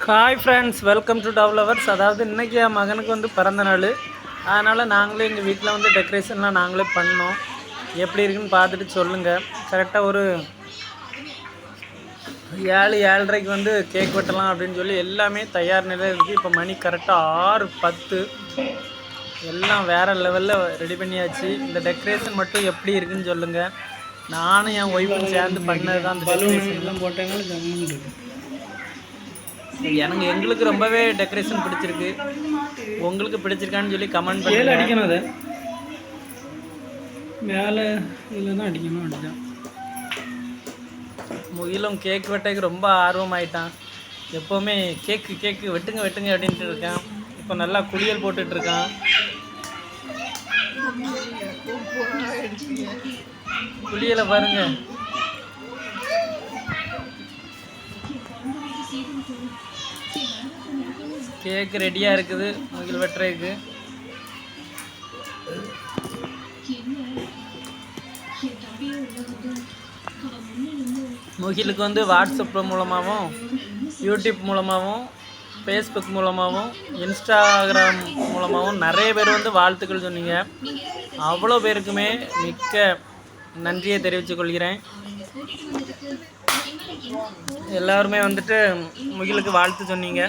Hi friends, welcome to developers. அதாவது இன்றைக்கி என் மகனுக்கு வந்து பிறந்த நாள். அதனால் நாங்களே எங்கள் வீட்டில் வந்து டெக்கரேஷன்லாம் நாங்களே பண்ணோம். எப்படி இருக்குன்னு பார்த்துட்டு சொல்லுங்கள். கரெக்டாக ஒரு 7-7:30 வந்து கேக் வெட்டலாம் அப்படின்னு சொல்லி எல்லாமே தயார் நிலையில் இருக்குது. இப்போ மணி கரெக்டாக 6:10. எல்லாம் வேறு லெவலில் ரெடி பண்ணியாச்சு. இந்த டெக்கரேஷன் மட்டும் எப்படி இருக்குன்னு சொல்லுங்கள். நானும் என் ஒய்ஃபும் சேர்ந்து பண்ணது தான். அந்த டெக்கரேஷன்லாம் போட்டாங்க. எங்களுக்கு ரொம்பவே டெக்கரேஷன் பிடிச்சிருக்கு. உங்களுக்கு பிடிச்சிருக்கான்னு சொல்லி கமெண்ட் பண்ணி அடிக்கணும். அதை மேலே இதில் தான் அடிக்கணும். முகிலும் கேக் வெட்டைக்கு ரொம்ப ஆர்வமாயிட்டான். எப்போவுமே கேக்கு வெட்டுங்க அப்படின்ட்டு இருக்கான். இப்போ நல்லா குளியல் போட்டுட்ருக்கான். குளியலை பாருங்க. கேக்கு ரெடியாக இருக்குது முகில் வெட்டுறதுக்கு. முகிலுக்கு வந்து வாட்ஸ்அப் மூலமாகவும், யூடியூப் மூலமாகவும், ஃபேஸ்புக் மூலமாகவும், இன்ஸ்டாகிராம் மூலமாகவும் நிறைய பேர் வந்து வாழ்த்துக்கள் சொன்னீங்க. அவ்வளோ பேருக்குமே மிக்க நன்றியை தெரிவித்துக் கொள்கிறேன். எல்லாருமே வந்துட்டு முகிலுக்கு வாழ்த்து சொன்னீங்க.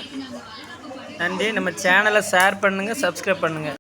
நன்றி. நம்ம சேனலை ஷேர் பண்ணுங்கள், சப்ஸ்கிரைப் பண்ணுங்கள்.